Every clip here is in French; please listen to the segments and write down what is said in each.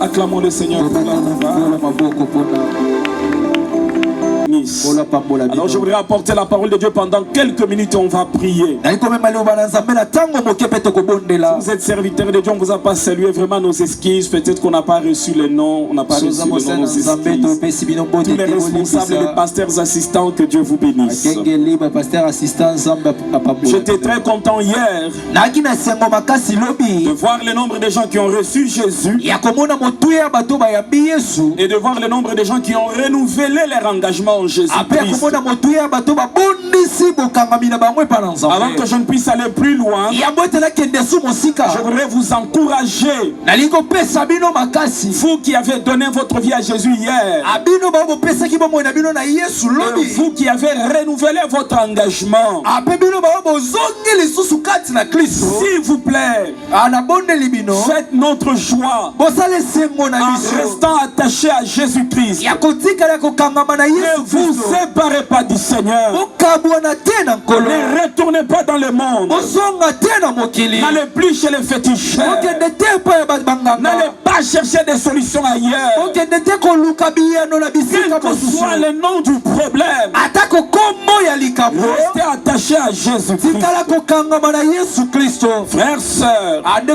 Acclamons le Seigneur pour la Alors je voudrais apporter la parole de Dieu pendant quelques minutes et on va prier. Si vous êtes serviteur de Dieu, on ne vous a pas salué, vraiment nos excuses. Peut-être qu'on n'a pas reçu le nom, on n'a pas reçu le nom, nos excuses. Tous les responsables, les pasteurs assistants, que Dieu vous bénisse. J'étais très content hier de voir le nombre de gens qui ont reçu Jésus et de voir le nombre de gens qui ont renouvelé leur engagement en Jésus. Avant que je ne puisse aller plus loin, je voudrais vous encourager, vous qui avez donné votre vie à Jésus hier, et vous qui avez renouvelé votre engagement, s'il vous plaît, faites notre joie en restant attaché à Jésus-Christ. Ne vous séparez pas du Seigneur. Ne retournez pas dans le monde. N'allez plus chez les féticheurs. N'allez pas chercher des solutions ailleurs. Quel que soit le nom du problème, restez attaché à Jésus-Christ. Frères, sœurs, je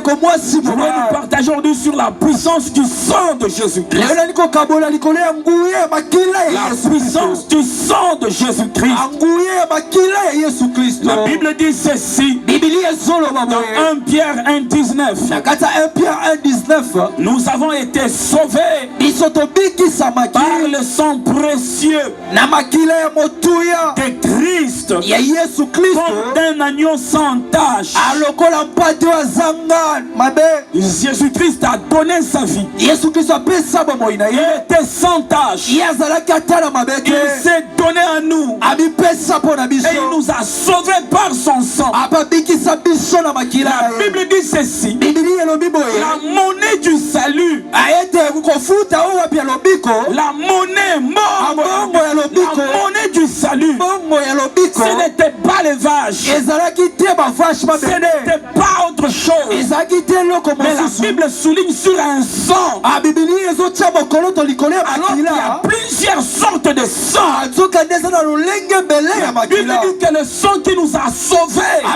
voulais nous partager aujourd'hui sur la puissance du sang de Jésus-Christ. La puissance du sang de Jésus-Christ. La Bible dit ceci dans 1 Pierre 1,19. Nous avons été sauvés par le sang précieux de Christ, comme d'un agneau sans tache. Jésus-Christ a donné sa vie. Il était sans tache. Il s'est donné à nous et il nous a sauvés par son sang. La Bible dit ceci: la monnaie du salut, la monnaie mort, la monnaie du salut, ce n'était pas les vaches, ce n'était pas autre chose, mais la Bible souligne sur un sang. Il y a plusieurs sortes de sang. La Bible dit que le sang qui nous a sauvés est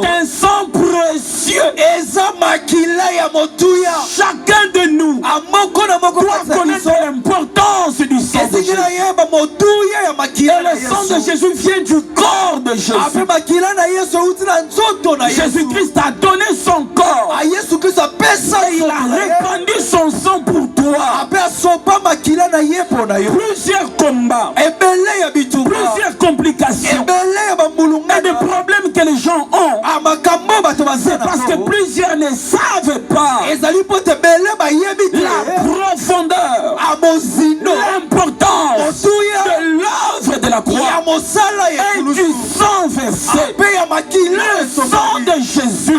un sang précieux. Chacun de nous doit connaître l'importance du sang de Jésus. Et le sang de Jésus vient du corps de Jésus. Jésus-Christ a donné son corps. Et il a répandu son sang pour toi. Plusieurs combats, plusieurs complications et des problèmes que les gens ont, c'est parce que plusieurs ne savent pas la profondeur, l'importance de l'œuvre de la croix et du sang versé. Le sang de Jésus,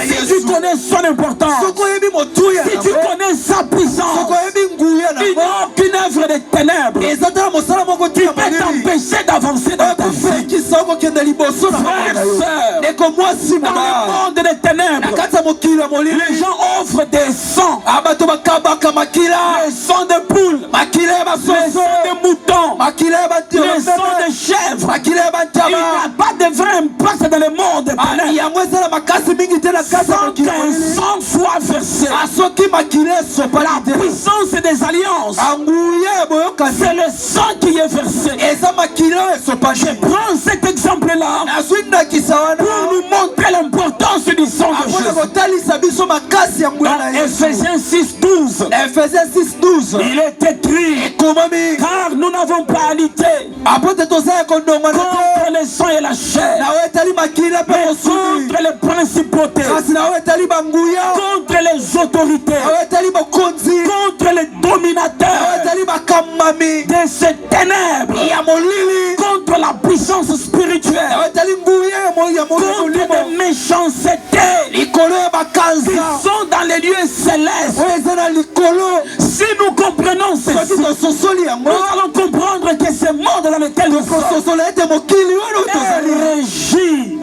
si tu connais son importance, si tu connais sa puissance, il n'y a aucune œuvre de ténèbres qui peut t'empêcher d'avancer dans ta vie. Frères, sœurs, dans le monde des ténèbres, les gens offrent des sangs, le sang de poule, le sang de mouton, le sang de chèvre. Il n'y a pas de vrai impact dans le monde des ténèbres sans qu'un sang soit versé. La puissance des alliances, c'est le sang qui est versé. Je prends cet exemple-là pour nous montrer l'importance du sang de Jésus. Dans Ephésiens 6,12, il est écrit: car nous n'avons pas à lutter contre le sang et la chair, mais contre les principautés, contre les autorités, contre les dominateurs de ces ténèbres, contre la puissance spirituelle, contre les méchancetés qui sont dans les lieux célestes. Si nous comprenons ceci, nous allons comprendre que ce monde dans lequel nous sommes est régi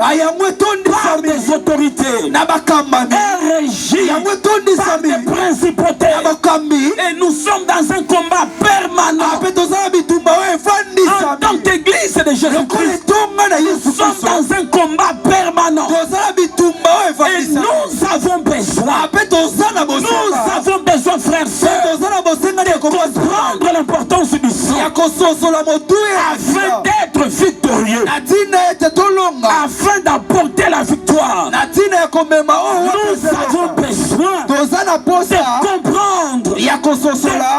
par des autorités, est régi sommes dans un combat permanent. En tant qu'église de Jésus-Christ, nous sommes dans un combat permanent. Et nous avons besoin, frères et sœurs, de comprendre l'importance du sang afin d'être victorieux, afin d'apporter la victoire. Nous avons besoin de comprendre, de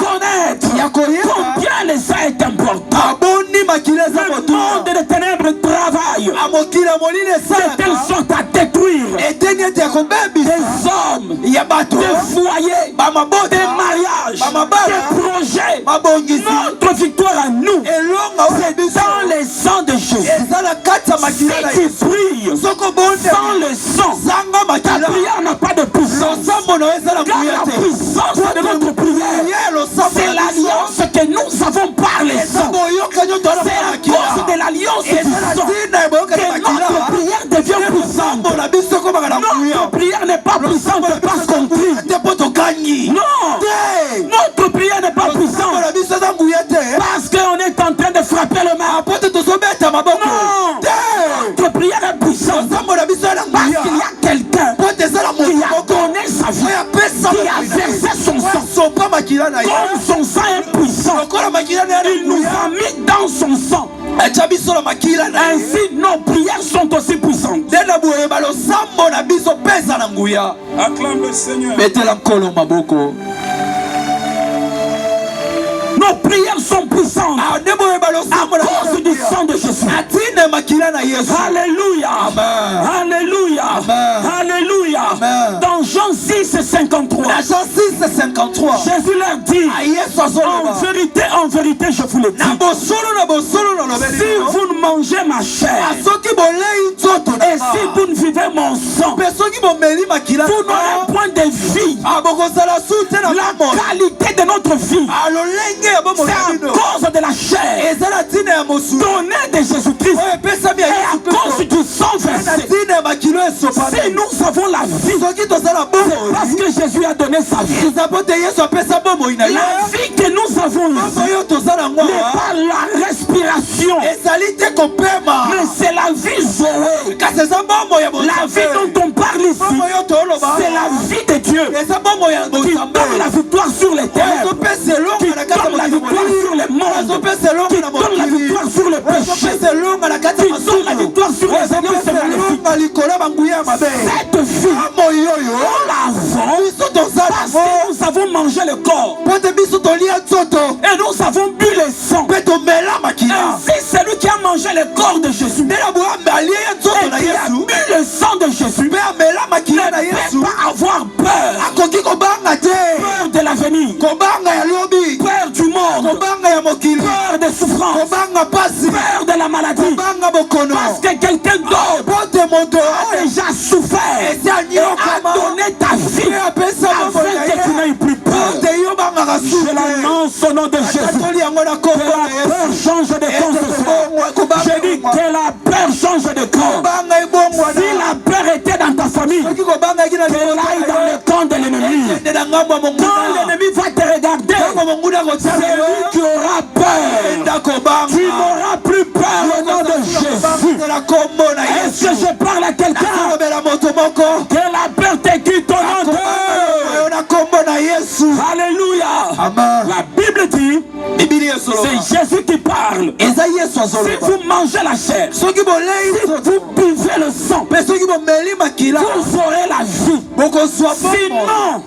connaître combien le sang est important. Le monde des ténèbres travaille de telle sorte à détruire des hommes, des foyers, des mariages, des projets. Notre victoire à nous, c'est dans le sang de Jésus. Si tu pries sans le sang, ta prière n'a pas de puissance. Car la puissance de notre prière, c'est l'alliance que nous avons par le sang. C'est à cause de l'alliance du sang que notre prière devient puissante. Notre prière n'est pas puissante parce qu'on crie. Non, notre prière n'est pas puissante parce qu'on est en train de frapper le main. Non, notre prière est puissante parce qu'il y a quelqu'un qui a donné sa vie, qui a versé son sang. Comme son sang est puissant, il nous a mis dans son sang. Ainsi, nos prières sont aussi puissantes. Acclame le Seigneur. Nos prières sont puissantes à cause du sang de Jésus. Alléluia. Alléluia. Alléluia. Dans Jean 6:53, Jésus leur dit, en vérité, je vous le dis, si vous ne mangez ma chair et si vous ne vivez mon sang, vous n'aurez point de vie. La qualité de notre vie, c'est à cause de la chair donnée de Jésus-Christ et à cause du sang versé. Si nous avons la vie, c'est parce que Jésus a donné sa vie. La vie que nous avons n'est pas la respiration, mais c'est la vie Zoé. La vie dont on parle ici, c'est la vie de Dieu qui donne la victoire sur les ténèbres, qui donne la victoire sur les mondes, qui donne la victoire sur le péché, qui donne la victoire sur les alliances maléfiques. Cette vie, nous l'avons parce que nous avons mangé le corps et nous avons bu le sang. Ainsi, celui qui a mangé le corps de Jésus et qui a bu le sang de Jésus ne peut pas avoir peur. Peur de l'avenir, peur du monde, peur des souffrances, peur de la maladie, parce que quelqu'un d'autre a déjà souffert et a donné ta vie afin que tu n'aies plus peur. Je l'annonce au nom de Jésus, que la peur change de camp ce soir. Je dis que la peur change de camp. Si la peur était dans ta famille, qu'elle aille dans le camp de l'ennemi. Quand l'ennemi va te regarder, c'est lui qui aura peur. Tu n'auras plus peur au nom de Jésus. Est-ce que je parle à quelqu'un? Que la peur te quitte au nom de Alléluia. La Bible dit, c'est Jésus qui parle. Si vous mangez la chair, si vous buvez le sang, vous aurez la vie. Sinon,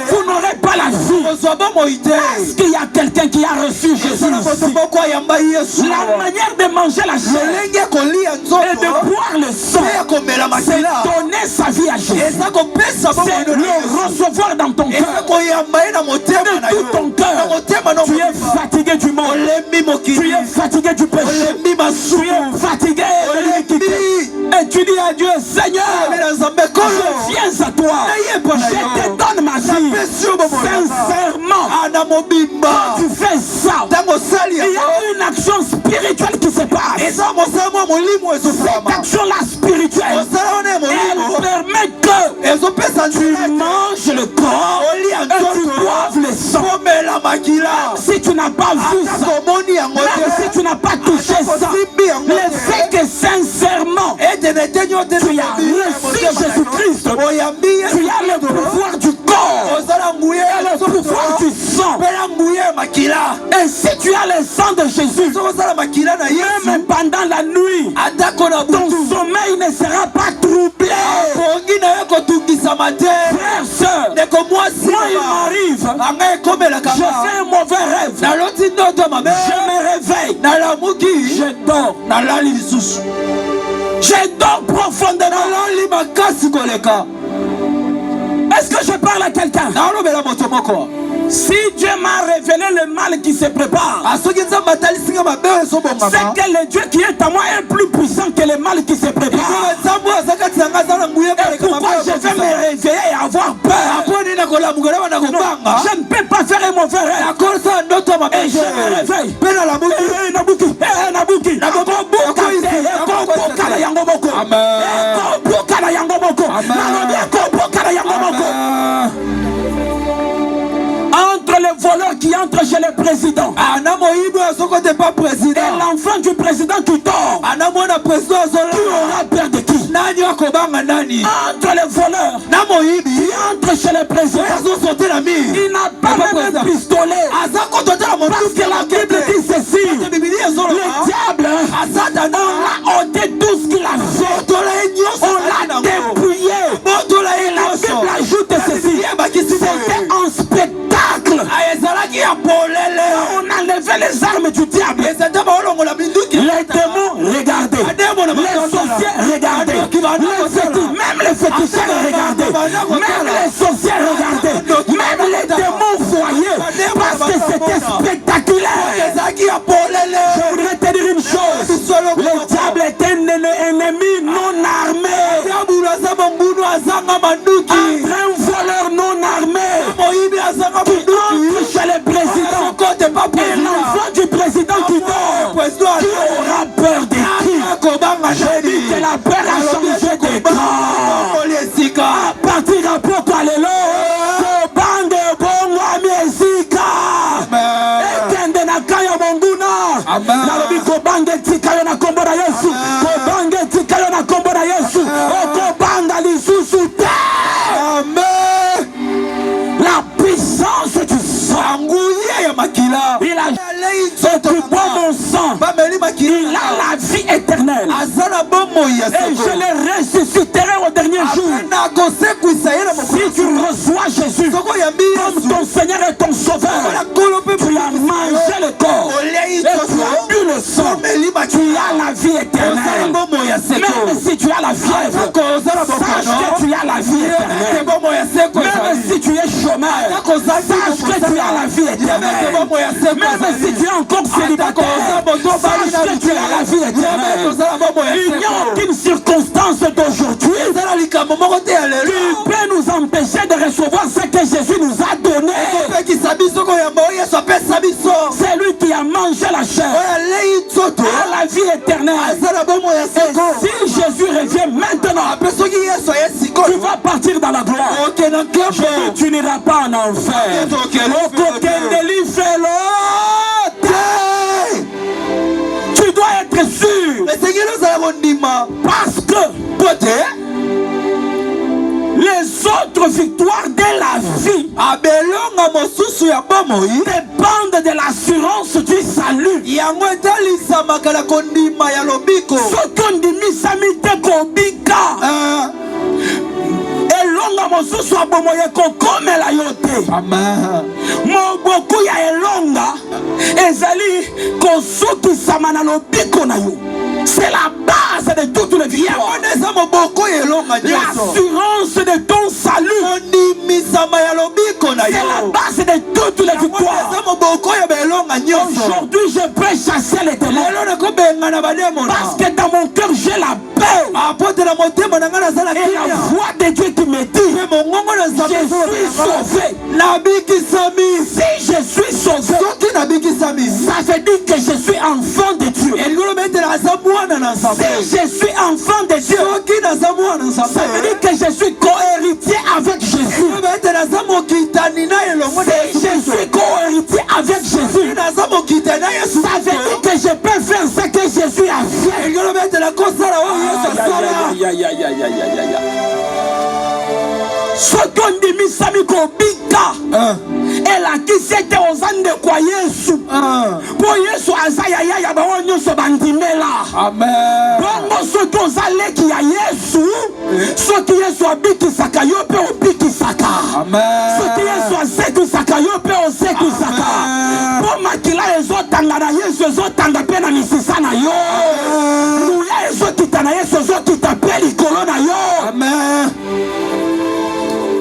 vous n'aurez pas la vie. Est-ce qu'il y a quelqu'un qui a reçu Jésus ici? La manière de manger la chair et de boire le sang, c'est donner sa vie à Jésus. C'est le recevoir dans ton cœur. De tout ton cœur. Tu es fatigué du monde. Tu es fatigué du péché. Tu es fatigué de l'iniquité. Et tu dis à Dieu, Seigneur, je viens à toi. Je te donne ma vie. Sincèrement, quand tu fais ça, il y a une action spirituelle qui se passe. Cette action-là spirituelle, elle permet que tu manges le corps et tu boives le sang. Si tu n'as pas vu ça, même si tu n'as pas touché ça, le fait que sincèrement tu as reçu Jésus-Christ, tu as le pouvoir du corps et le pouvoir du sang. Et si tu as le sang de Jésus, même pendant la nuit, ton sommeil ne sera pas troublé. Frères, sœurs, moi il m'arrive, je fais un mauvais rêve, je me réveille, je dors, je dors profondément. Est-ce que je parle à quelqu'un? Si Dieu m'a révélé le mal qui se prépare, c'est que le Dieu qui est à moi est plus puissant que le mal qui se prépare. Et pourquoi je vais me réveiller et avoir peur? Non, je ne peux pas faire un mauvais rêve. Et je me réveille. Entre le voleur qui entre chez le président et l'enfant du président qui dort, qui aura peur de qui? Entre le voleur qui entre chez le président, il n'a pas même un pistolet, parce que la Bible dit ceci: le diable, on l'a ôté tout ce qu'il a fait, on l'a dépouillé. Et la Bible ajoute ceci: c'était un spectacle. On enlevait les armes du diable. Les démons, regardez. Les sorciers, regardez. Même les féticheurs, regardez. Même les sorciers, regardez. Même les démons, voyaient. Parce que c'était spectaculaire. Je voudrais te dire une chose: le diable est un ennemi non armé. Un voleur non armé qui entre chez le président et l'enfant du président qui dort, qui aura peur de qui? Je dis que la peur a changé de camp. À partir de Poko, alléluia, Kobande bongo amiezika, ekende na kaya monguna, nalobi Kobande tikayo na kombo na Yesu, Kobande tikayo na kombo na Yesu, Okobanda lisusu te. La puissance du sang, il a du bon mon sang, il a la vie éternelle, et je le ressusciterai au dernier jour. Si tu reçois Jésus comme ton Seigneur et ton Sauveur, tu as mangé le corps et tu as bu le sang, tu as la vie éternelle. Même si tu as la fièvre, sache que tu as la vie éternelle. Même si tu es chômeur, sache que tu as la vie éternelle. Même si tu es encore célibataire, sache que tu as la vie éternelle. Il n'y a aucune circonstance d'aujourd'hui qui peut nous empêcher de recevoir ce que Jésus nous a donné. C'est lui qui a mangé la chair à la vie éternelle. Et si Jésus revient maintenant, tu vas partir dans la gloire. Tu n'iras pas en enfer. Tu dois être sûr, parce que les autres victoires de la vie dépendent de l'assurance du salut. Ce qu'on dit, Misamite Kobika. Elonga mosusu abomoye kokomela yote. Moboku ya elonga ezali kosukisama na lobiko na yo. C'est la base de toutes les victoires. L'assurance de ton salut, c'est la base de toutes les victoires. Aujourd'hui je peux chasser les ténèbres, parce que dans mon cœur j'ai la paix et la voix de Dieu qui me dit: je suis sauvé. Si je suis sauvé, si Si je suis enfant de Dieu, ça veut dire que je suis co-héritier avec Jésus. Si je suis co-héritier avec Jésus, ça veut dire que je peux faire ce que Jésus a fait. Ce qu'on dit, Misami Kobika, elle a qui s'était aux ânes de quoi Yesu. Pour Yesu, Azaya, Yabaonyo, se bandimela. Amen. Bon, ce qu'on a qui a Yesu, ce qui est sur Biki Saka, Yope au Biki Saka. Amen. Ce qui est sur Seku Saka, Yope au Seku Saka. Pour Makila, les autres, Tangana, Yesu, les autres, Tangapena, Nisisana, yo. Nous, les autres, qui t'en a Yesu, les autres, qui t'appellent, Ikolona, yo. Amen.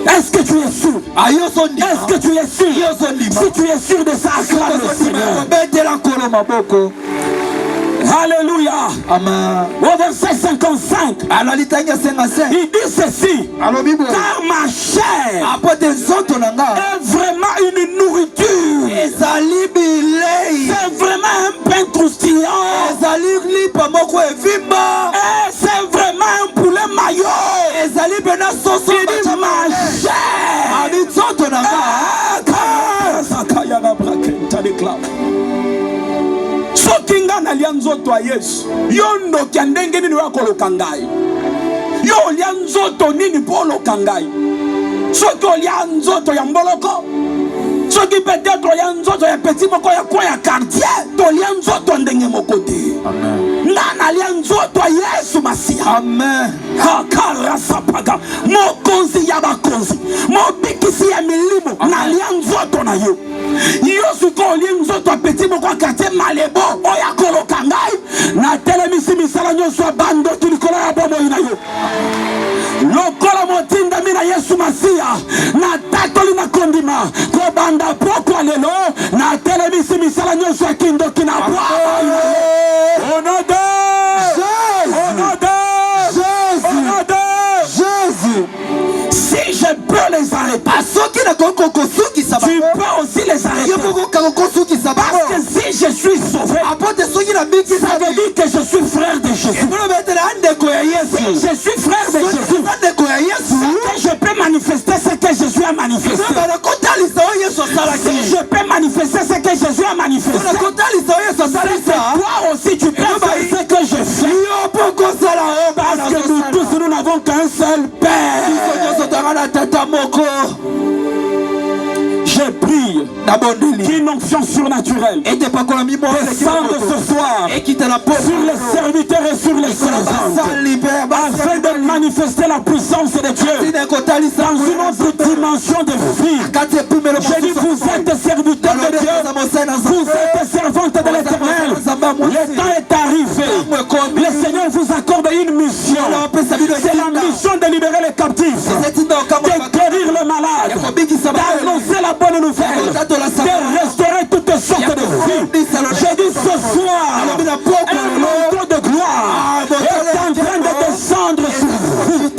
Est-ce que tu es sûr? Est-ce que tu es sûr? Si tu es sûr de ça, acclame le Seigneur. Alléluia. Amen. Au verset 55, il dit ceci: car ma chair est vraiment une nourriture. C'est vraiment un pain croustillant. Et c'est vraiment un poulet maillot. Il dit ma sokinga na lianzoto a Yesu yondo kiandenge nini wakoloka ngai yo lianzoto nini polo kangai soki olia nzoto ya mboloko soki peut-être ya nzoto ya petit moko ya kwa ya quartier to lianzoto ndenge moko te. Amen. Nana lianzoto a Yesu Masia. Amen. Hakara sapaga mokonzi ya bakonzi mobikisi ya milimo na lianzoto na yo. Yosu ko lianzoto a petit moko ya quartier malebo oya koloka ngai na telemisi misala nyonso bando tulikolo ya bomo ina yo. Lokola motinda mina Yesu Masia na takoli na kondima ko banda poko lelo na telemisi misala nyonso kindo kina bwa onode Jésus. Si je peux les arrêter, tu peux aussi les arrêter. Parce que si je suis sauvé, ça veut dire que je suis frère de Jésus. Si je suis frère de Jésus, c'est que je peux manifester ce que Jésus a manifesté. Si je peux manifester ce que Jésus a manifesté, toi aussi tu peux faire ce que je fais. Parce que nous tous, nous n'avons qu'un seul Père. Je prie qu'une onction surnaturelle descende ce soir sur les serviteurs et sur les servantes afin de manifester la puissance de Dieu dans une autre dimension de vie. Je dis, vous êtes serviteurs de Dieu, vous êtes servantes de l'Éternel. Le temps est arrivé. Le Seigneur vous accorde une mission. C'est la mission de libérer les captifs, de guérir le malade, d'annoncer la bonne nouvelle, de restaurer toutes sortes de vies. J'ai dit ce soir, un manteau de gloire est en train de descendre sur vous.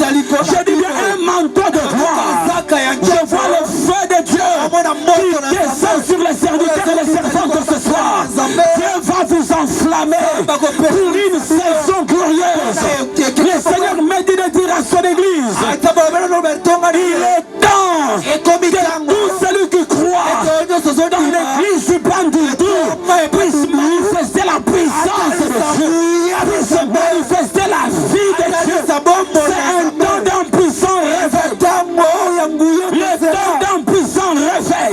J'ai dit bien un manteau de gloire. Je vois le feu de Dieu qui descend sur les serviteurs et les servantes ce soir. Dieu va vous enflammer pour une saison glorieuse. Le Seigneur m'a dit de dire à son église, il est temps que tout celui qui croit dans l'église du Bandoutou puisse manifester la puissance de Dieu, puisse manifester la vie de Dieu. C'est un temps d'un puissant réveil. Le temps d'un puissant réveil.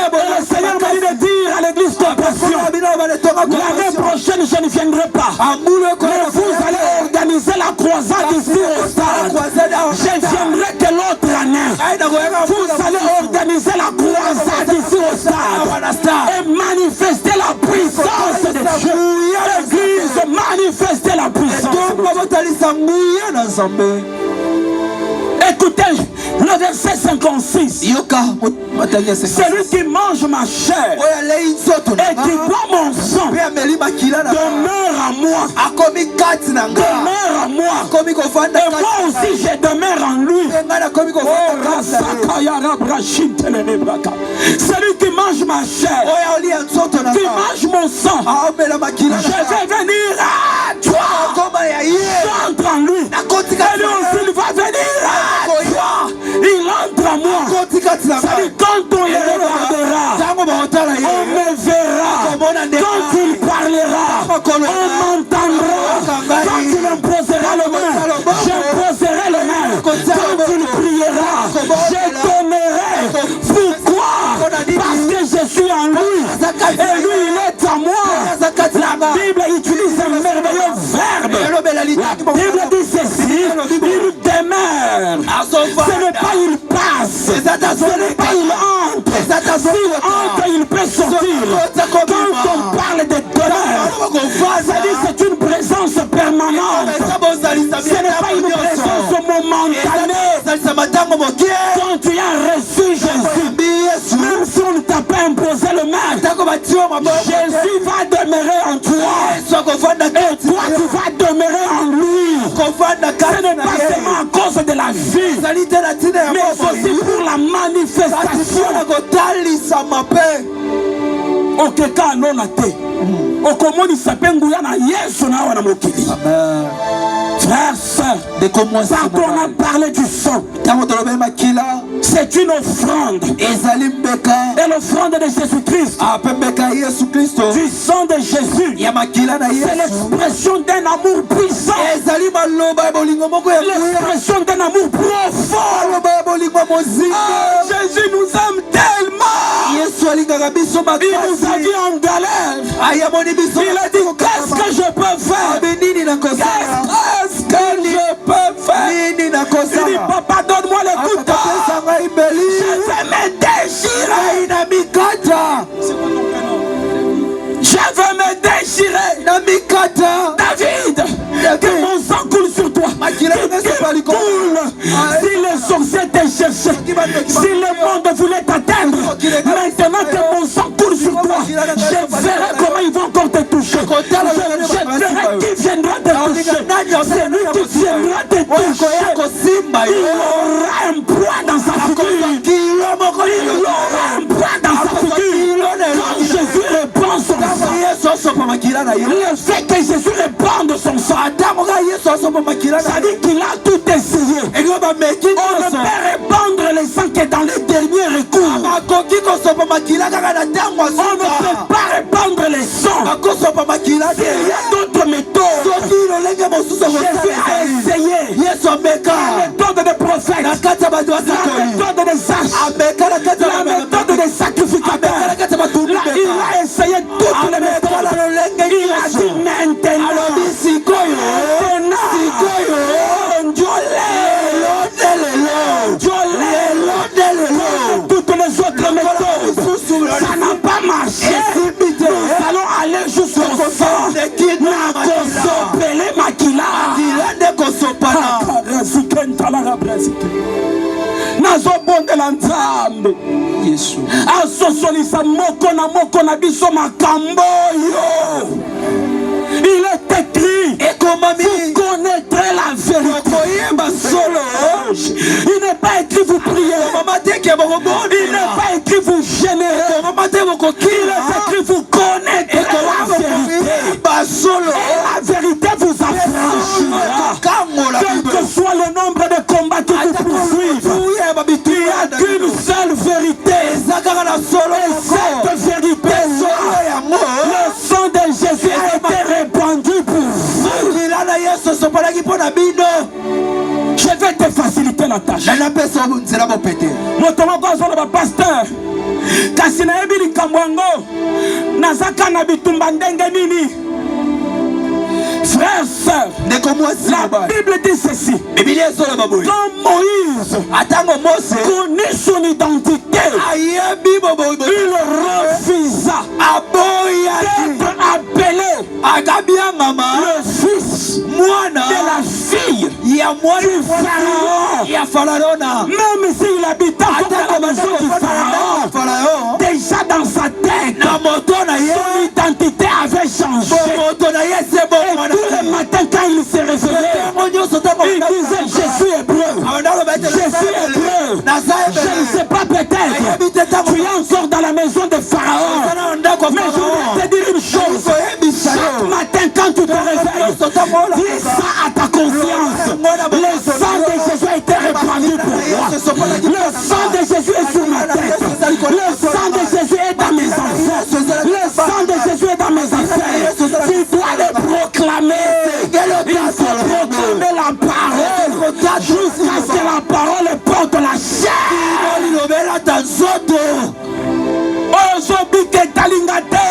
Et le Seigneur m'a dit de dire à l'église Compassion, l'année prochaine je ne viendrai pas, mais vous allez organiser la croisade ici au stade. Je viendrai que l'autre année. Vous allez organiser la croisade ici au stade et manifester la puissance de Dieu. L'église manifester la puissance. Écoutez le verset 56. Celui qui mange ma chair et qui boit mon sang demeure à moi. Demeure à moi. Et moi aussi je demeure en lui. Celui qui mange ma chair, qui mange mon sang, je vais venir on me verra. Quand il parlera, on m'entendra. Quand il imposera le main, j'imposerai le main. Quand il priera, je donnerai. Pourquoi? Parce que je suis en lui et lui il est en moi. La Bible utilise un merveilleux verbe. La Bible dit ceci, il demeure. Ce n'est pas il passe, ce n'est pas il entre. S'il entre, il peut sortir. Quand on parle de demeure, ça dit c'est une présence permanente. Ce n'est pas une présence momentanée. Quand tu as reçu Jésus, même si on ne t'a pas imposé le mal, Jésus va demeurer en toi. Et toi tu vas demeurer en lui. Ce n'est pas seulement à cause de la vie, mais aussi pour la manifestation. Okeka alona te okomoni sapenguya na Yesu na wana mokili. Frères, sœurs, quand on a parlé du sang, c'est une offrande. Et l'offrande de Jésus-Christ, du sang de Jésus, c'est l'expression d'un amour puissant, l'expression d'un amour profond. Jésus nous aime tellement. Il nous a dit en galère. Il a dit qu'est-ce que je peux faire? Qu'est-ce que je peux faire? Il dit papa donne-moi le couteau. Je vais me déchirer. Je vais me déchirer. David, que mon sang coule sur toi. Qu'il coule. Si les sorciers t'ont cherché, si le monde voulait t'atteindre, maintenant que mon sang coule sur toi, je verrai comment ils vont encore te toucher. Je verrai qui viendra te toucher. C'est lui qui viendra te toucher. Il aura un poids dans sa figure. Il aura un poids dans sa figure. Quand Jésus répand son sang, le fait que Jésus répande son sang, ça dit qu'il a tout essayé. On ne peut répandre le sang que dans les derniers recours. On ne peut pas répandre le sang. Il y a d'autres méthodes. Jésus a essayé la méthode des prophètes, la méthode des sages, la méthode des sacrificateurs. Il a essayé toutes les méthodes. Il a dit maintenant, toutes les autres méthodes, ça n'a pas marché. Nous allons aller jusqu'au sang. nazobondela nzambe asosolisa moko na biso makambo yo. Il est écrit, vous connaîtrez la vérité. Il n'est pas écrit vous priez. Il n'est pas écrit vous générez. Il est écrit vous connaîtrez la vérité. Et la vérité vous affranchira. Quel que soit le nombre de combats qui vous poursuivent, il n'y a qu'une seule vérité. Et cette vérité, le sang de Jésus a été répandu pour vous. Je vais te faciliter la tâche. Motomoko azoloba pasteur kasi nayebi likambo yango nazaka na bitumba ndenge nini. Frères, sœurs, la Bible dit ceci. Quand Moïse connaît son identité, il refusa d'être appelé le fils de la fille du Pharaon. Même s'il habitait dans la maison du Pharaon, déjà dans sa tête, son identité avait changé. Tous les matins quand il se réveillait, il disait je suis hébreu. Je suis hébreu. Je ne sais pas, peut-être tu es encore dans la maison de Pharaon. Mais je vais te dire une chose. Chaque matin quand tu te réveilles, dis ça à ta conscience. Le sang de Jésus a été répandu pour moi. Le sang de Jésus est sur ma tête. Le sang de Jésus est dans mes enfants. Le sang de Jésus est dans mes affaires. Tu dois le proclamer. Il faut proclamer la parole jusqu'à ce que la parole porte la chair. Ozobi ke talinga te.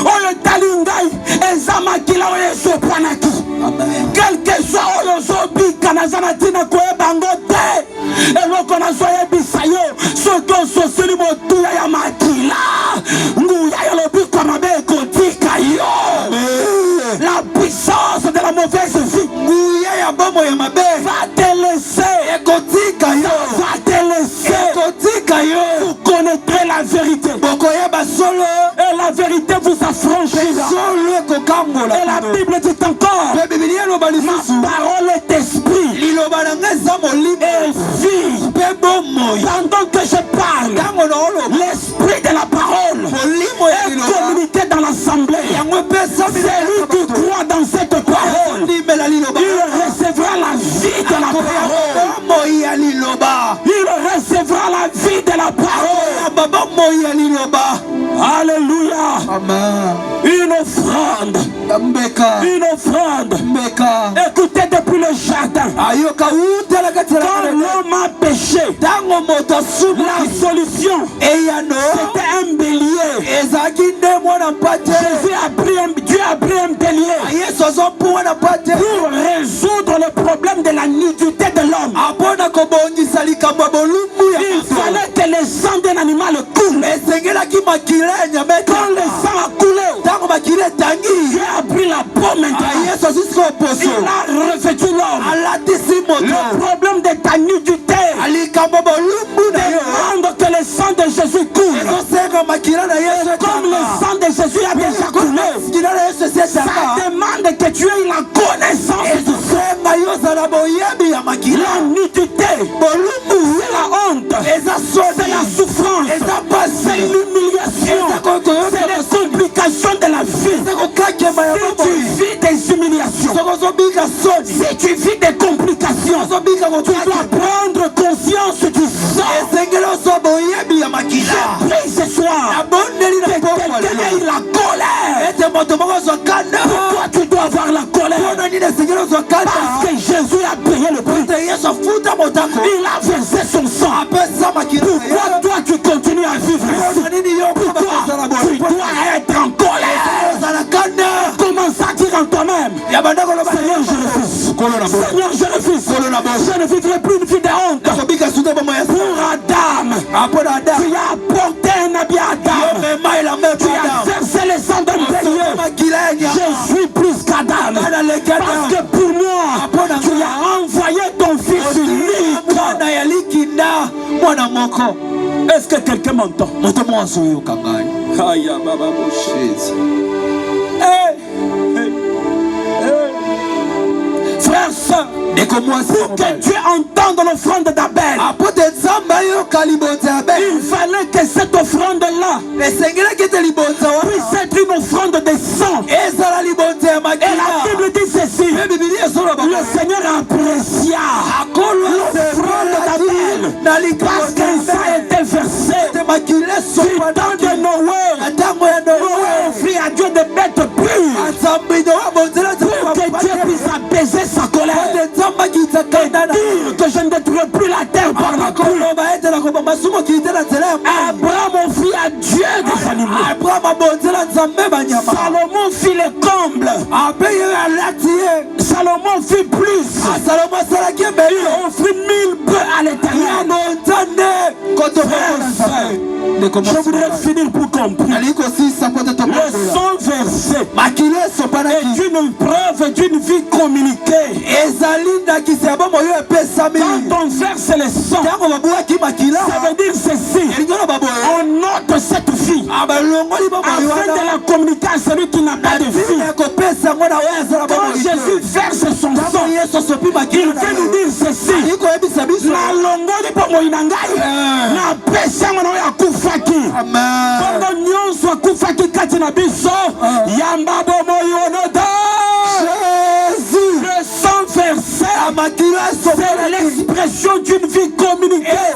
Oyo talingai ezamakila oyo sopwanaki. Quel que soit oyo zobi kanazana tina koe bango te. Eloko na soye bisayo soto sosili motuya ya makila. Nguya yolobi kwa mabe kotika yo. La puissance de la mauvaise vie. Nguya ya bomo ya mabe va te laisser. Ekotika yo. Va te laisser. Ekotika yo. Vous connaîtrez la vérité. Et la vérité vous affranchira. Et la Bible dit encore, ma parole est esprit et vie. Pendant que je parle, l'esprit de la parole est communiqué dans l'assemblée. Celui qui croit dans cette parole, il recevra la vie de la parole. Il recevra la vie de la parole. Alléluia. Amen. Une offrande. Une offrande. Écoutez, depuis le jardin, quand l'homme a péché, la solution c'était un bélier. Dieu a pris un bélier pour résoudre le problème de la nudité de l'homme. Il fallait que le sang d'un animal coule. Quand le sang a coulé, Dieu a pris la peau maintenant. Il a revêtu l'homme. Le problème de ta nudité demande que le sang de Jésus coule. Comme le sang de Jésus a déjà coulé, ça demande que tu aies la connaissance du sang. La nudité, c'est la honte, c'est la souffrance, c'est l'humiliation, c'est les complications de la vie. Si tu vis des humiliations, si tu vis des complications, tu dois prendre conscience du sang. Je prie ce soir que quelqu'un ait la colère. Pourquoi tu dois avoir la colère? Parce que Jésus a payé le prix. Il a versé son sang. Pourquoi toi tu continues à vivre? Pourquoi tu dois être en colère? Commence à dire en toi-même, Seigneur, je refuse. Seigneur, je refuse. Je ne vivrai plus une vie de honte. Pour Adam, tu as apporté un habit à Adam. Tu as versé le sang d'un bélier. Je suis plus qu'Adam. Parce que pour moi, tu as envoyé ton fils unique. Est-ce que quelqu'un m'entend? Frère, sœur, pour que Dieu entende l'offrande d'Abel, il fallait que cette offrande-là puisse être une offrande de sang. Et la Bible dit ceci: le Seigneur apprécia l'offrande d'Abel parce qu'un sang a été versé du temps de Noé. Noé offrit à Dieu des bêtes pures pour que Dieu puisse apaiser sa colère et dire que je ne détruirai plus la terre par la pluie. Abraham offrit à Dieu des animaux. Salomon fit les combles. Salomon fit plus. Il offrit 1000 bœufs à l'Éternel. Je voudrais finir pour comprendre. Le sang versé est une preuve d'une vie communiquée. Quand on verse le sang, ça veut dire ceci: on note cette vie afin de la communiquer à celui qui n'a pas de vie. Quand Jésus verse son sang, il veut nous dire ceci: la longo de pomo inangai na pesa mwana ya kufaki. Bongo nyonso kufaki kati na biso yamba bomo yonoda. Jésus, le sang versé C'est l'expression d'une vie communiquée.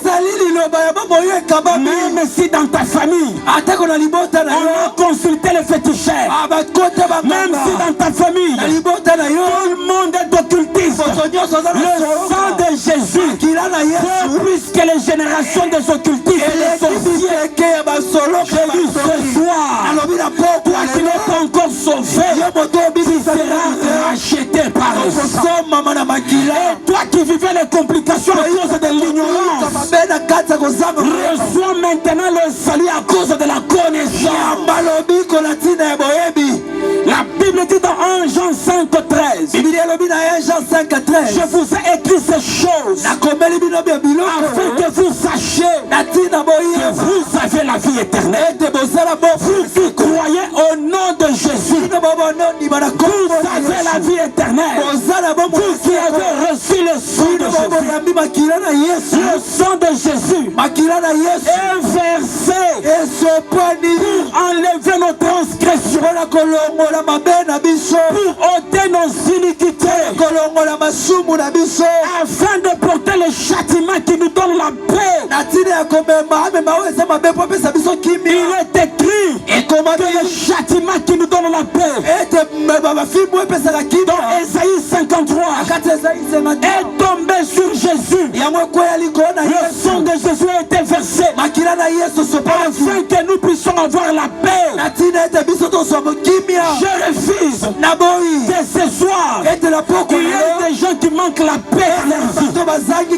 Même si dans ta famille, on a consulté les féticheurs. Même si dans ta famille, tout le monde est occultiste. Le sang de Jésus fait plus que les générations des occultistes et les sorciers. J'ai dit ce soir, toi qui n'es pas encore sauvé, tu seras racheté par le sang. Et toi qui vivais les complications à cause de l'ignorance, reçois maintenant le salut à cause de la connaissance. La Bible dit dans 1 Jean 5:13, je vous ai écrit ces choses afin que vous sachiez que vous avez la vie éternelle. Vous qui croyez au nom de Jésus, vous avez la vie éternelle. Vous qui avez reçu le sang de Jésus, est versé pour enlever nos transgressions, pour ôter nos iniquités, afin de porter le châtiment qui nous donne la paix. Il est écrit que le châtiment qui nous donne la paix, dans Ésaïe 53, est tombé sur Jésus. Le sang de Jésus a été versé afin que nous puissions avoir la paix. Je refuse que ce soir il y ait des gens qui manquent la paix dans leur vie.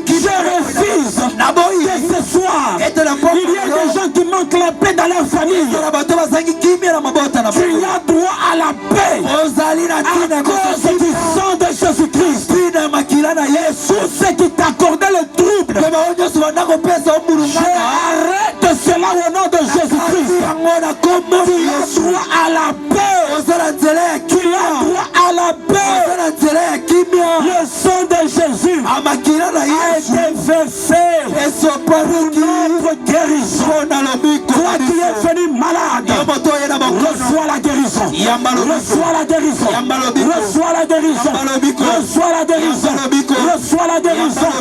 Je refuse que ce soir il y ait des gens qui manquent la paix dans leur famille. Tu as droit à la paix à cause du sang de Jésus-Christ. Tout ce qui t'accordait le trouble, j'arrête cela au nom de Jésus-Christ. Tu as droit à la paix. Tu as droit à la paix. Le sang de Jésus a été versé pour notre guérison. Toi qui es venu malade, reçois la guérison. Reçois la guérison. Reçois la guérison. Reçois la guérison. Reçois la guérison.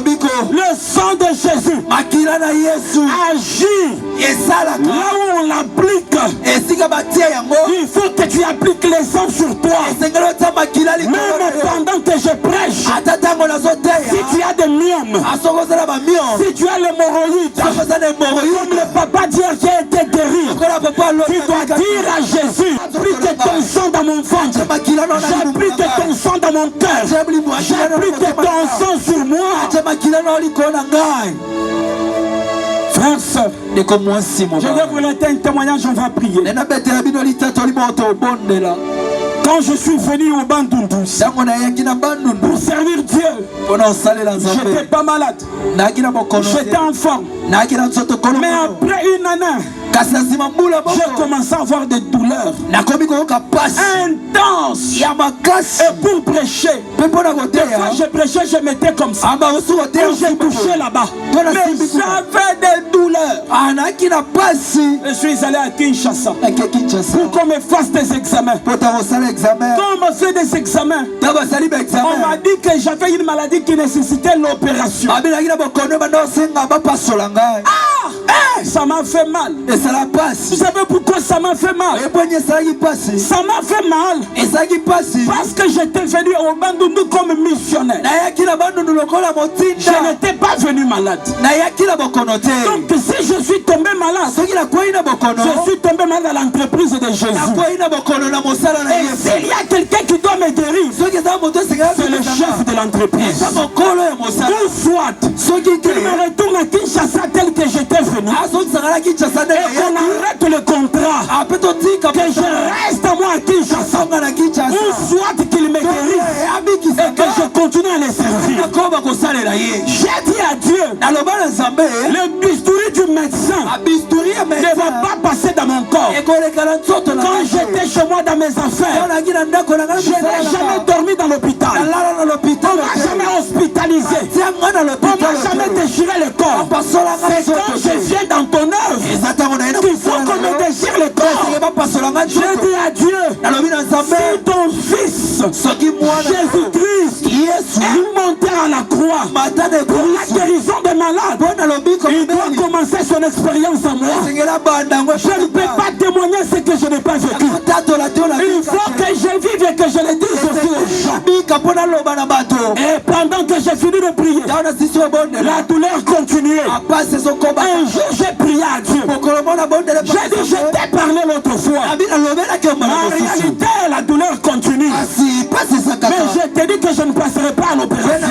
Le sang de Jésus agit là où on l'applique. Il faut que tu appliques les sangs sur toi. Même pendant que je prêche, si tu as des myomes, si tu as l'hémorroïde, comme le papa d'hier qui a été guéri, tu dois dire à Jésus, j'applique ton sang dans mon ventre, j'applique ton sang dans mon cœur, j'applique ton sang sur moi. Frères, sœurs, je vais vous lancer un témoignage, on va prier. Quand je suis venu au Bandundu pour servir Dieu, j'étais pas malade, j'étais en forme. Mais après une année, j'ai commencé à avoir des douleurs intenses. Et pour prêcher, quand je prêchais, je m'étais comme ça. Quand j'ai touché là-bas, mais j'avais des douleurs. Je suis allé à Kinshasa pour qu'on me fasse des examens. Quand on m'a fait des examens, on m'a dit que j'avais une maladie qui nécessitait l'opération. Ça m'a fait mal. Vous savez pourquoi ça m'a fait mal? Ça m'a fait mal parce que j'étais venu au Bandundu comme missionnaire. Je n'étais pas venu malade. Donc si je suis tombé malade, je suis tombé malade à l'entreprise de Jésus. Et s'il y a quelqu'un qui doit me guérir, c'est le chef de l'entreprise. Ou soit qu'il me retourne à Kinshasa tel que j'étais venu, et qu'on arrête le contrat, que je reste à moi à Kinshasa, ou soit qu'il me guérisse et que je continue à les servir. J'ai dit à Dieu, le bistouri du médecin ne va pas passer dans mon corps. Quand j'étais chez moi dans mes affaires, je n'ai jamais dormi dans l'hôpital. On ne m'a jamais hospitalisé. On ne m'a jamais déchiré le corps. C'est quand je viens dans ton œuvre qu'il faut qu'on me déchire le corps. J'ai dit à Dieu, si ton fils Jésus-Christ est monté à la croix pour la guérison des malades, il doit commencer son expérience en moi. Je ne peux pas témoigner ce que je n'ai pas vécu. Il faut que je vive et que je le dise aussi aux gens. Et pendant que j'ai fini de prier, la douleur continuait. Un jour j'ai prié à Dieu. J'ai dit, je t'ai parlé l'autre fois. En réalité, la douleur continue. Mais je t'ai dit que je ne passerai pas à l'opération.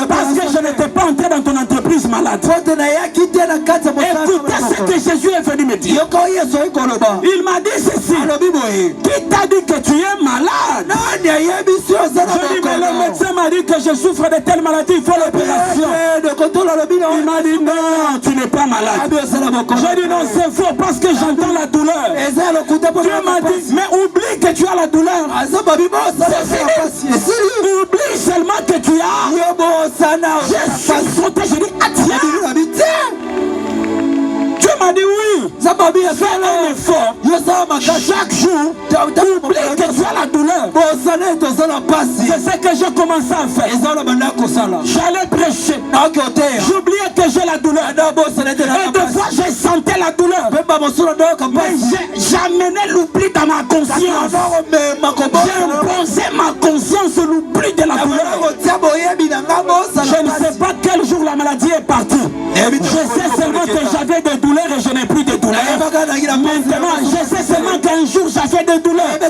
Parce que je n'étais pas entré dans ton entreprise malade. Écoutez ce que Jésus est venu me dire. Il m'a dit ceci. Qui t'a dit que tu es malade? Je dis, mais le médecin m'a dit que je souffre de telle maladie, il faut l'opération. Il m'a dit, non, tu n'es pas malade. Je dis, non, c'est faux parce que j'entends la douleur. Dieu m'a dit, mais oublie que tu as la douleur. Oublie seulement que tu as. Je suis sauté, je dis, tiens. Dieu m'a dit oui. Fais un effort. Chaque jour, oublie que tu as la douleur. C'est ce que j'ai commencé à faire. J'allais prêcher. J'oubliais que j'ai la douleur. Et des fois, j'ai senti la douleur. Mais j'amenais l'oubli dans ma conscience. J'imposais ma conscience l'oubli de la douleur. Je ne sais pas quel jour la maladie est partie. Je sais seulement que j'avais des douleurs et je n'ai plus de douleurs. Maintenant, je sais seulement qu'un jour j'avais des douleurs. La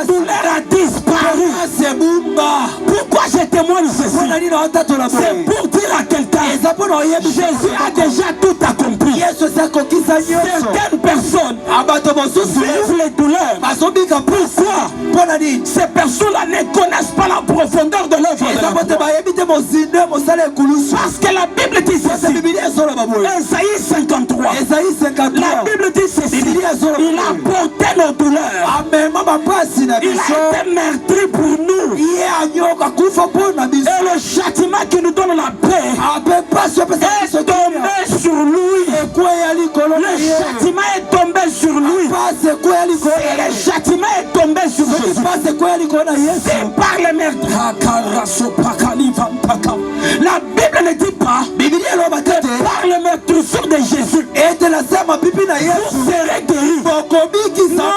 douleur a disparu. Pourquoi je témoigne ceci? C'est pour dire à quelqu'un, Jésus a déjà tout accompli. Certaines personnes vivent les douleurs. Pourquoi? Ces personnes-là ne connaissent pas la profondeur de l'œuvre. Parce que la Bible dit ceci. Esaïe 53. La Bible dit ceci. Il a porté nos douleurs. Il a été meurtri pour nous. Et le châtiment qui nous donne la paix est tombé sur lui. Le châtiment est tombé sur lui. Le châtiment est tombé sur Jésus. C'est par le meurtre. La Bible ne dit pas que par le meurtrissure de Jésus vous serez guéris. Non.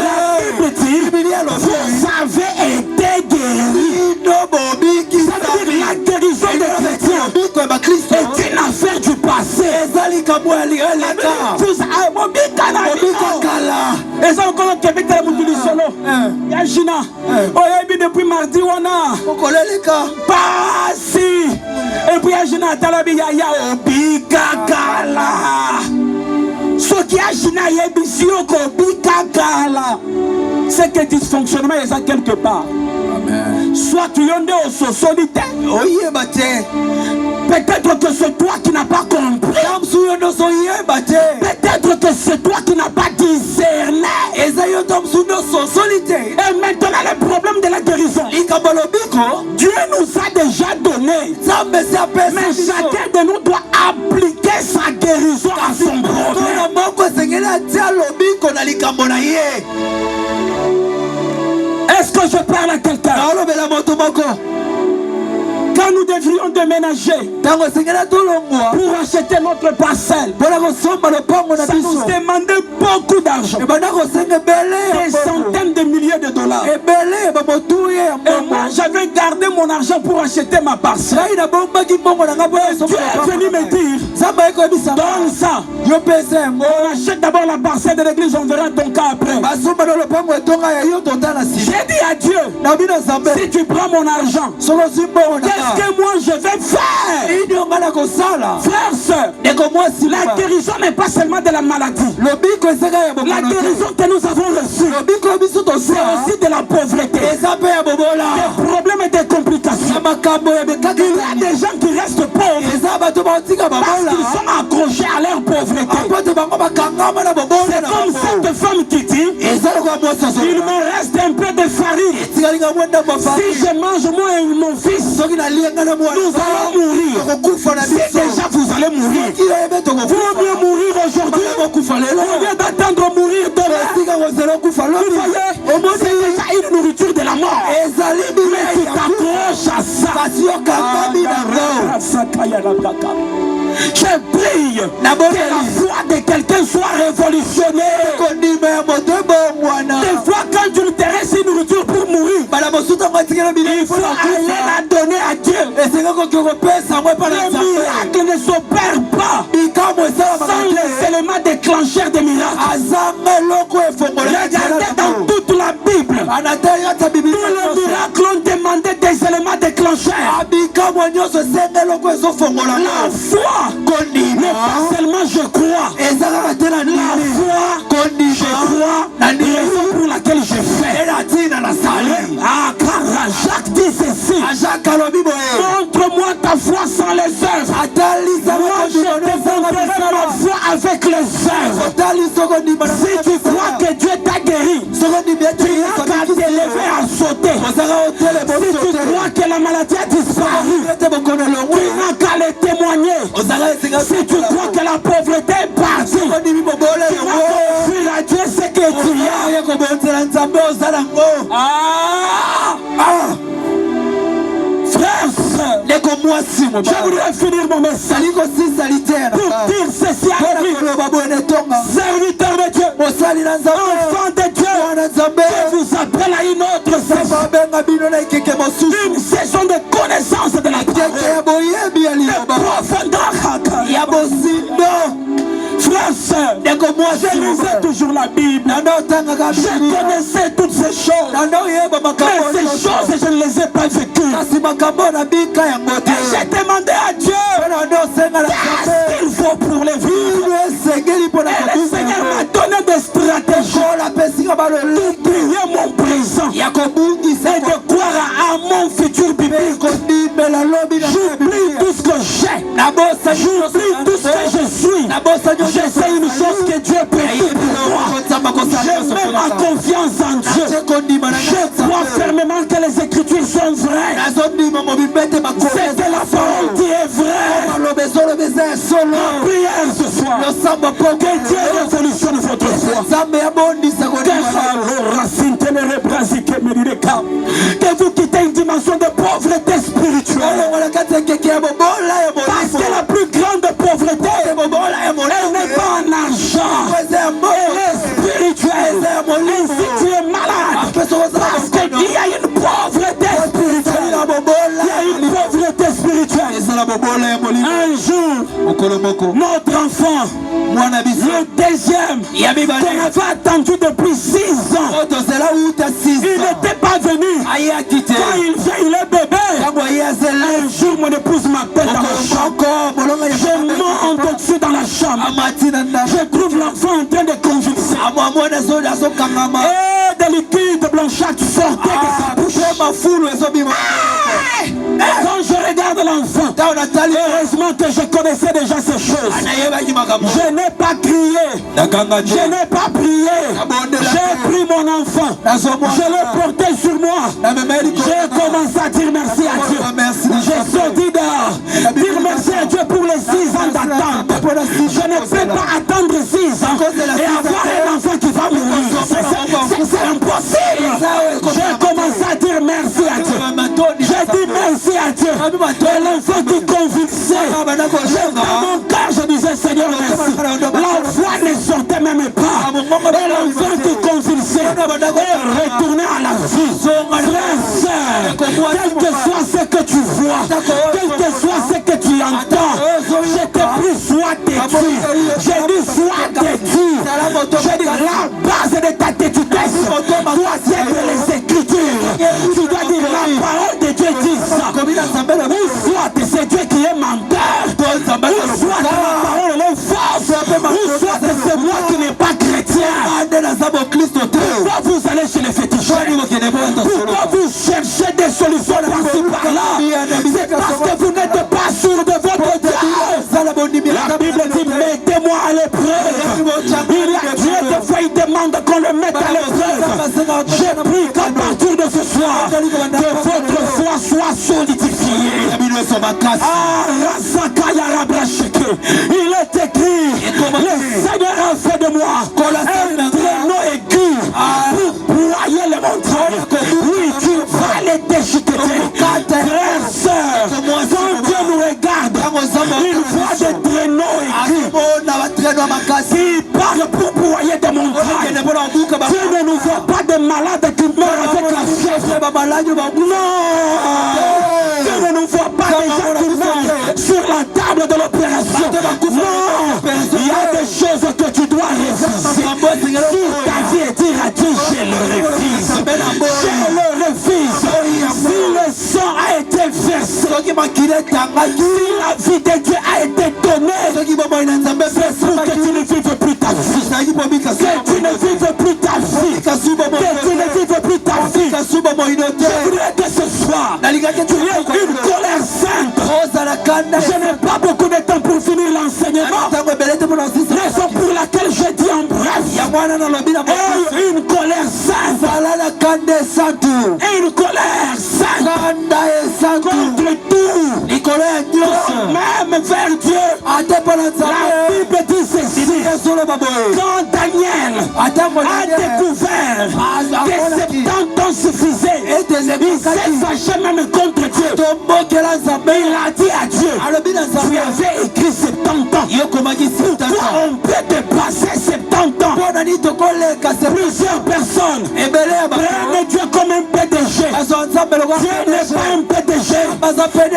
La Bible dit vous avez été guéris. Ça veut dire la guérison des chrétiens est une affaire du passé. Et ça encore que avec la moutille solo. Yajina. Oyebi depuis mardi on a. Passi. Et puis Yajina talabi ya obikakala. Ce qui a Jina yebi ko obikakala. C'est que dysfonctionnement est ça quelque part. Soit tu yonde au solitaire. Peut-être que c'est toi qui n'as pas compris. Peut-être que c'est toi qui n'as pas discerné. Et maintenant le problème de la guérison. Dieu nous a déjà donné. Mais chacun de nous doit appliquer sa guérison à son problème. Est-ce que je parle à quelqu'un? Quand nous devrions déménager pour acheter notre parcelle, ça nous demandait beaucoup d'argent, des centaines de milliers de dollars. Et moi j'avais gardé mon argent pour acheter ma parcelle. Dieu est venu me dire, donne ça. On achète d'abord la parcelle de l'église, on verra ton cas après. J'ai dit à Dieu, si tu prends mon argent, qu'est-ce que moi je vais faire? Frères, sœurs, la guérison n'est pas seulement de la maladie. La guérison que nous avons reçue, c'est aussi de la pauvreté, des problèmes et des complications. Il y a des gens qui restent pauvres parce qu'ils sont accrochés à leur pauvreté. C'est comme cette femme qui dit, il me reste un peu de farine. Si je mange moi et mon fils, nous allons mourir. Si déjà vous allez mourir, vous mieux mourir aujourd'hui au lieu d'attendre mourir demain, vous voyez, c'est déjà une nourriture de la mort. Mais tu t'accroches à ça. Je prie que la foi de quelqu'un soit révolutionnée. Des fois, quand tu t'intéresses une nourriture pour mourir, il faut aller la donner à Dieu. Le miracle ne s'opère pas sans les éléments déclencheurs des miracles. Regardez dans toute la Bible, tous les miracles ont demandé des éléments déclencheurs. La foi n'est pas seulement je crois. La foi, je crois, la raison pour laquelle je fais. Car Jacques dit ceci: montre-moi ta foi sans les œuvres. Moi je te montrerai ma foi avec les œuvres. Si tu crois que Dieu t'a guéri, tu n'as qu'à t'élever à sauter. Si tu crois que la maladie a disparu, tu n'as qu'à le témoigner. Si tu crois que la pauvreté est partie, tu n'as qu'à offrir à Dieu ce que tu as. Frères, je voudrais finir mon message pour dire ceci à l'église. Serviteur de Dieu, enfant de Dieu, je vous appelle à une autre saison. Une saison de connaissance de la parole, de profondeur. Frères, sœurs, je lisais toujours la Bible. Je connaissais toutes ces choses. Mais ces choses, je ne les ai pas vécues. Et j'ai demandé à Dieu qu'est-ce qu'il faut pour les vivre. Et le Seigneur m'a donné des stratégies d'oublier mon présent et de croire à mon futur biblique. J'oublie tout ce que j'ai. J'oublie tout ce que je suis. Je sais une chose que Dieu peut faire pour moi. Je mets ma confiance en Dieu. Je crois fermement que les Écritures sont vraies. C'est que la parole qui est vraie. Ma prière ce soir, que Dieu révolutionne votre foi. Que vous quittez une dimension de pauvreté spirituelle. Parce que la plus grande pauvreté, elle n'est pas en argent, elle est spirituelle. Ainsi tu es malade, parce qu'il y a une pauvreté spirituelle. Il y a une pauvreté spirituelle. Un jour, notre enfant, le deuxième, qu'on avait attendu depuis 6 ans, il n'était pas venu. Quand il est bébé, un jour mon épouse m'appelle dans la chambre. Je monte au-dessus dans la chambre. Je trouve l'enfant en train de convulser. Et des liquides blanchâtres sortaient de sa bouche. Quand je regarde l'enfant, heureusement que je connaissais déjà ces choses. Je n'ai pas crié, je n'ai pas prié. J'ai pris mon enfant, je l'ai porté sur moi. J'ai commencé à dire merci à Dieu. J'ai sorti dehors, dire merci à Dieu pour les 6 ans d'attente. Je ne peux pas attendre 6 ans et avoir un enfant qui va mourir. C'est impossible. J'ai commencé à dire merci à Dieu. J'ai dit merci à Dieu. Et l'enfant qui convulsait, dans mon cœur je disais Seigneur merci. La foi ne sortait même pas. Et l'enfant qui convulsait est retourné à la vie. Frère, sœur, quel que soit ce que tu vois, quel que soit ce que tu entends, je te prie, sois têtu. J'ai dit sois têtu. J'ai dit la base de ta têtitude doit être les Écritures. Tu dois dire la parole de Dieu dit ça. Ou soit c'est Dieu qui est menteur, ou soit la parole est fausse, ou soit c'est moi qui n'ai pas chrétien. Pourquoi vous allez chez les fétichistes? Pourquoi vous cherchez des solutions par-ci par-là? C'est parce que vous n'êtes pas sûr de votre Dieu. La Bible dit mettez-moi à l'épreuve. Il y a Dieu des fois il demande qu'on le mette à l'épreuve. J'ai pris qu'à partir de ce soir que votre foi soit solidifiée. Il est écrit, le Seigneur a côté de moi un traîneau aigu pour broyer les montagnes. Oui, tu vas les déchiqueter. Frères, sœurs, quand Dieu nous regarde, il voit des traîneaux aigus qui parlent pour broyer des montagnes. Dieu ne nous voit pas des malades qui meurent avec la fièvre. Non, Dieu ne nous voit pas des gens qui meurent sur la table de l'opération. Non, il y a des choses que tu dois refuser. Sur ta vie et dire à Dieu, je le refuse. Je le refuse. Si le sang a été versé, si la vie de Dieu a été donnée, c'est pour que tu ne vives plus ta vie. Que tu ne vives plus ta vie. Que tu ne vives plus ta vie. Je voudrais que ce soir, tu aies une colère sainte. Je n'ai pas beaucoup de temps pour finir l'enseignement. Raison pour laquelle je dis en bref, et une colère sainte. Et une colère sainte contre tout, même vers Dieu. La Bible dit ceci: quand Daniel a découvert que 70 ans suffisaient, il s'est fâché même contre Dieu. Il a dit à Dieu, tu avais écrit 70 ans. Pourquoi on peut dépasser 70 ans? Plusieurs personnes prennent Dieu comme un PDG. Dieu n'est pas un PDG.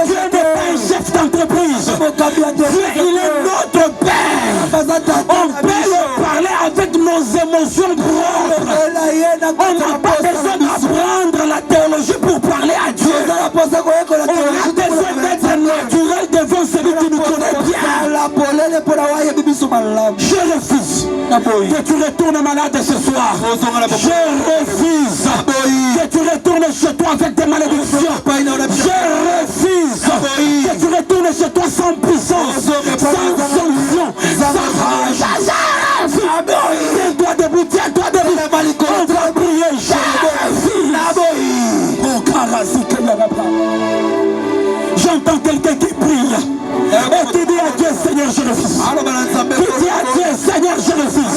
Dieu n'est pas un chef d'entreprise. Dieu, il est notre Père. On peut le parler avec nos émotions propres. On n'a pas besoin d'apprendre la théologie pour parler à Dieu. On a besoin d'être naturel devant celui qui nous connaît bien. Je refuse que tu retournes malade ce soir. Je refuse que tu retournes chez toi avec des malédictions. Je refuse que tu retournes chez toi sans puissance, sans sanction, sans tiens-toi debout, tiens-toi debout. On va prier. J'entends quelqu'un qui prie et qui dit à Dieu, Seigneur, je refuse. Qui dit à Dieu, Seigneur, je refuse.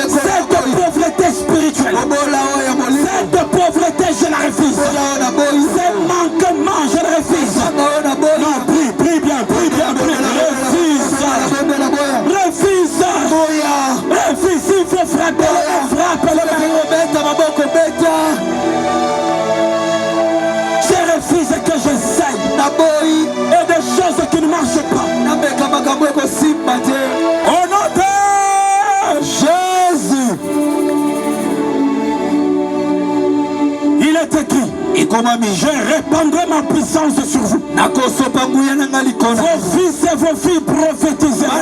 Cette pauvreté spirituelle, cette pauvreté, je la refuse. Ce manquement, je le refuse. Non, prie bien, refuse. Refuse, il faut frapper le je refuse que j'essaye et des choses qui ne marchent pas. Au nom de Jésus, il est écrit, je répandrai ma puissance sur vous. Vos fils et vos filles prophétiseront.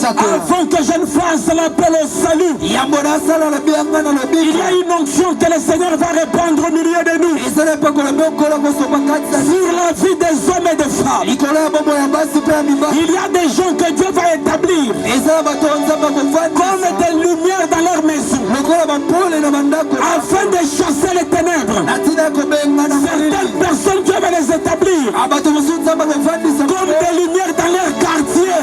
Avant que je ne fasse l'appel au salut, il y a une onction que le Seigneur va répandre au milieu de nous sur la vie des hommes et des femmes. Il y a des gens que Dieu va établir comme des lumières dans leur maison afin de chasser les ténèbres. Certaines personnes, Dieu va les établir comme des lumières dans leur quartier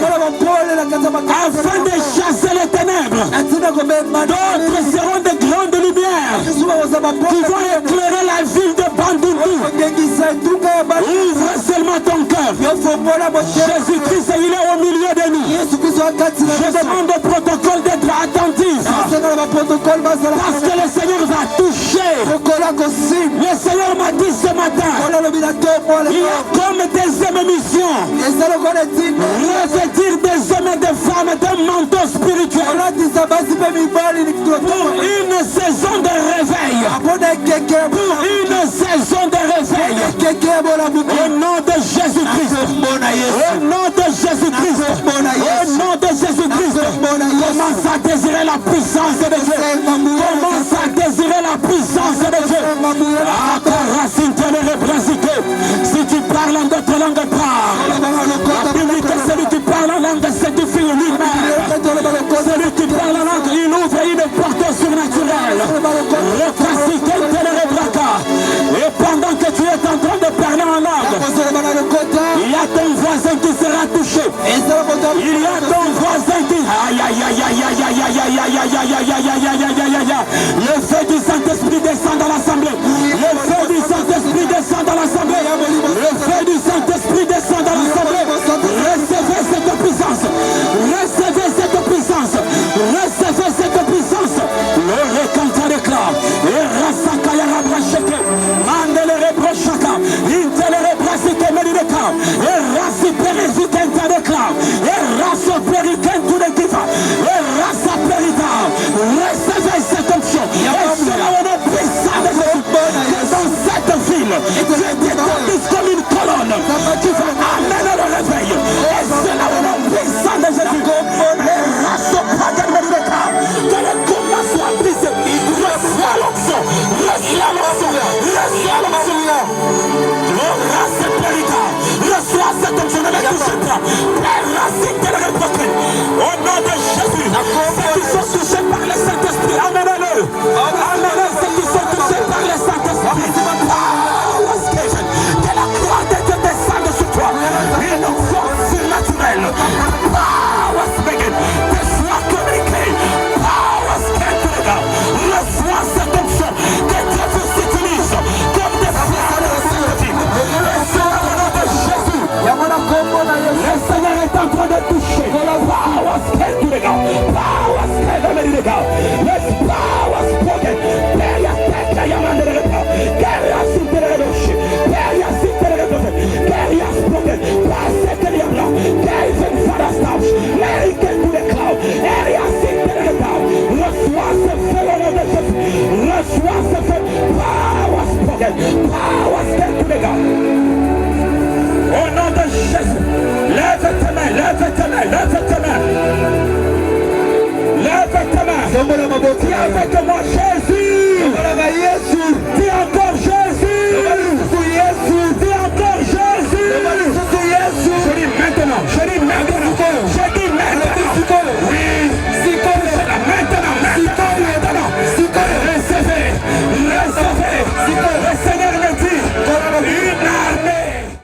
afin de chasser les ténèbres. D'autres seront de grandes lumières qui vont éclairer la ville de Bandundu. Ouvre seulement ton cœur. Jésus-Christ, il est au milieu de nous. Je demande au protocole d'être attentif parce que le Seigneur va toucher. Le Seigneur m'a dit ce matin, il y a comme des émissions revêtir des hommes et des femmes d'un manteau spirituel pour une saison de réveil. Pour une saison de réveil. Au nom de Jésus-Christ. Au nom de Jésus-Christ. Au nom de Jésus-Christ. Commence à désirer la puissance de Dieu. Commence à désirer la puissance de Dieu. Si tu parles en d'autres langues, parle. La Bible dit que celui qui parle en langue s'édifie lui-même. Celui qui parle en langue, il ouvre une porte surnaturelle. Et pendant que tu es en train de parler en langue, il y a ton voisin qui sera touché. Il y a ton voisin qui Aïe, aïe, aïe, aïe, aïe, aïe, aïe, aïe, aïe, aïe, aïe, aïe, aïe, aïe, aïe, aïe, aïe. Le feu du Saint-Esprit descend dans l'assemblée. Le feu du Saint-Esprit descend dans l'assemblée. Le feu du Saint-Esprit descend dans l'assemblée. Recevez cette puissance. Recevez cette puissance. Recevez cette puissance. Le recantant déclare. Et Rasakaya Rabracheke. Mandele Rebrochaka. Intele Rebrasike Medideka. Et Rasi Perizikenta déclare. Et Raso Perikentu de Kifa. Et Rasa Perita. Recevez cette onction. Et cela au nom puissant de Jésus. Dans cette ville, je t'établis comme une colonne qui va amener le réveil. Et cela au nom puissant de Jésus. Et Raso Perikentu. Que le combat soit brisé. Reçois l'onction. Reçois l'onction. Reçois l'onction. Rasa Perita. Reçois cette onction. Ne me touchez pas. Au nom de Jésus, ceux qui sont touchés par le Saint-Esprit, amenez-le. Amenez ceux qui sont touchés par le Saint-Esprit. Que la gloire de Dieu descende sur toi. Une force surnaturelle. Power speaking. Que soit communiqué. Power speaking. Reçois cette onction. Que Dieu vous utilise comme des frères de Saint-Esprit. Et c'est au nom de Jésus. Le Seigneur est en train de toucher. Power speaking. Power speaking. Let's power spoken. Peria steka yamandereka. Keria sinteredoshi. Peria sinteredoshi. Keria spoken. Paseke yamla. Kevin Father Stouch. Let it get to the cloud. Area sintereka. Reçois ce feu au nom de Jésus. Reçois ce feu. Power spoken. Power speaking. Au nom de Jésus. Lève tes mains. Lève tes mains. Lève tes mains. Lève ta main. Dis avec moi Jésus. Dis encore